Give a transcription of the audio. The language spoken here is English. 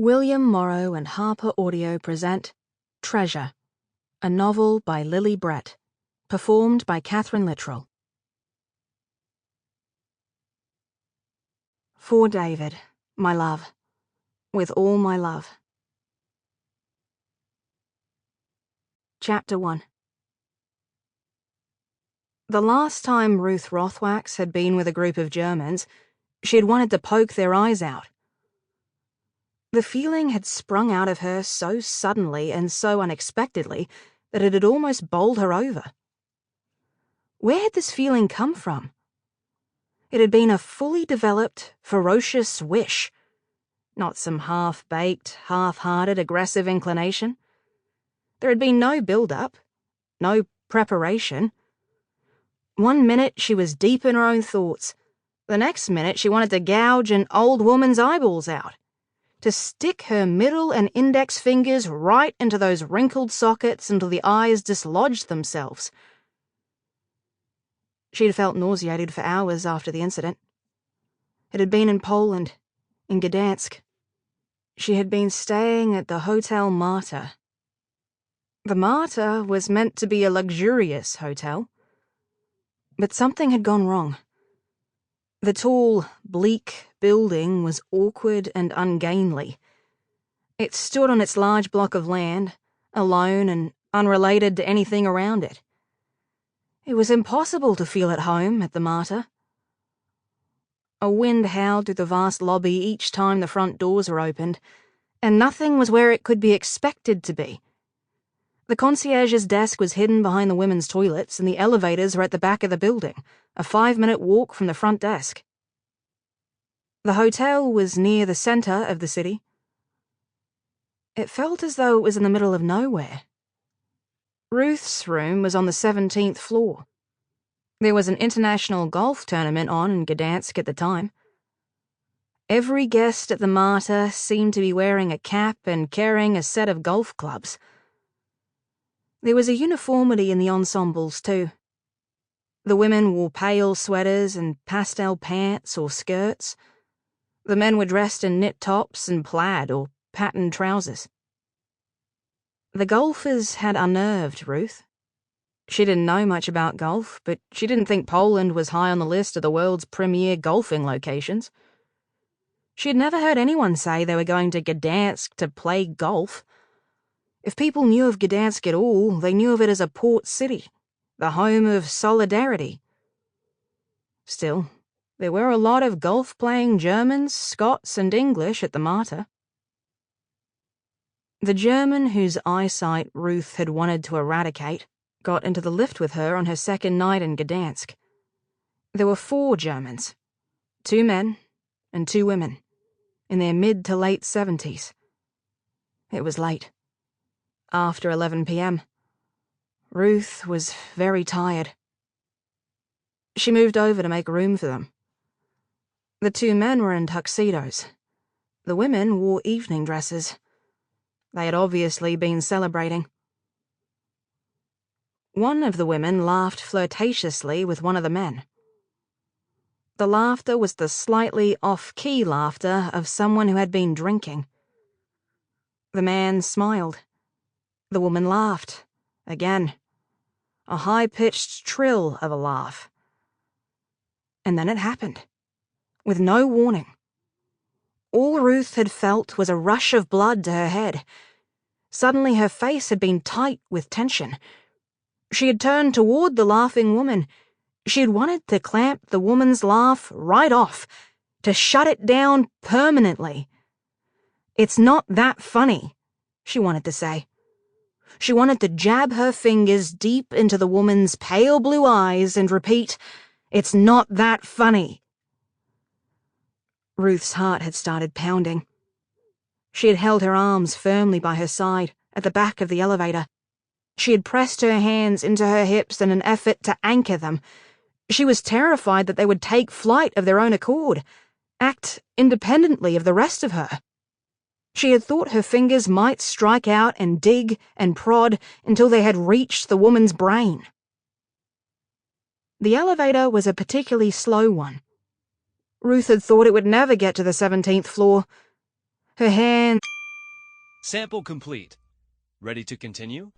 William Morrow and HarperAudio present Treasure, a novel by Lily Brett, performed by Katherine Littrell. For David, my love, with all my love. Chapter 1. The last time Ruth Rothwax had been with a group of Germans, she had wanted to poke their eyes out. The feeling had sprung out of her so suddenly and so unexpectedly that it had almost bowled her over. Where had this feeling come from? It had been a fully developed, ferocious wish, not some half-baked, half-hearted, aggressive inclination. There had been no build-up, no preparation. One minute she was deep in her own thoughts. The next minute she wanted to gouge an old woman's eyeballs out, to stick her middle and index fingers right into those wrinkled sockets until the eyes dislodged themselves. She had felt nauseated for hours after the incident. It had been in Poland, in Gdansk. She had been staying at the Hotel Marta. The Marta was meant to be a luxurious hotel, but something had gone wrong. The tall, bleak building was awkward and ungainly. It stood on its large block of land, alone and unrelated to anything around it. It was impossible to feel at home at the Marta. A wind howled through the vast lobby each time the front doors were opened, and nothing was where it could be expected to be. The concierge's desk was hidden behind the women's toilets, and the elevators were at the back of the building, a 5-minute walk from the front desk. The hotel was near the center of the city. It felt as though it was in the middle of nowhere. Ruth's room was on the 17th floor. There was an international golf tournament on in Gdansk at the time. Every guest at the Marta seemed to be wearing a cap and carrying a set of golf clubs. There was a uniformity in the ensembles, too. The women wore pale sweaters and pastel pants or skirts. The men were dressed in knit tops and plaid or patterned trousers. The golfers had unnerved Ruth. She didn't know much about golf, but she didn't think Poland was high on the list of the world's premier golfing locations. She had never heard anyone say they were going to Gdansk to play golf. If people knew of Gdansk at all, they knew of it as a port city, the home of solidarity. Still, there were a lot of golf-playing Germans, Scots, and English at the Marta. The German whose eyesight Ruth had wanted to eradicate got into the lift with her on her second night in Gdansk. There were 4 Germans, 2 men and 2 women, in their mid to late 70s. It was late. After 11 p.m. Ruth was very tired. She moved over to make room for them. The 2 men were in tuxedos. The women wore evening dresses. They had obviously been celebrating. One of the women laughed flirtatiously with one of the men. The laughter was the slightly off-key laughter of someone who had been drinking. The man smiled. The woman laughed, again, a high-pitched trill of a laugh. And then it happened, with no warning. All Ruth had felt was a rush of blood to her head. Suddenly her face had been tight with tension. She had turned toward the laughing woman. She had wanted to clamp the woman's laugh right off, to shut it down permanently. "It's not that funny," she wanted to say. She wanted to jab her fingers deep into the woman's pale blue eyes and repeat, "It's not that funny." Ruth's heart had started pounding. She had held her arms firmly by her side at the back of the elevator. She had pressed her hands into her hips in an effort to anchor them. She was terrified that they would take flight of their own accord, act independently of the rest of her. She had thought her fingers might strike out and dig and prod until they had reached the woman's brain. The elevator was a particularly slow one. Ruth had thought it would never get to the 17th floor. Her hands Sample complete. Ready to continue?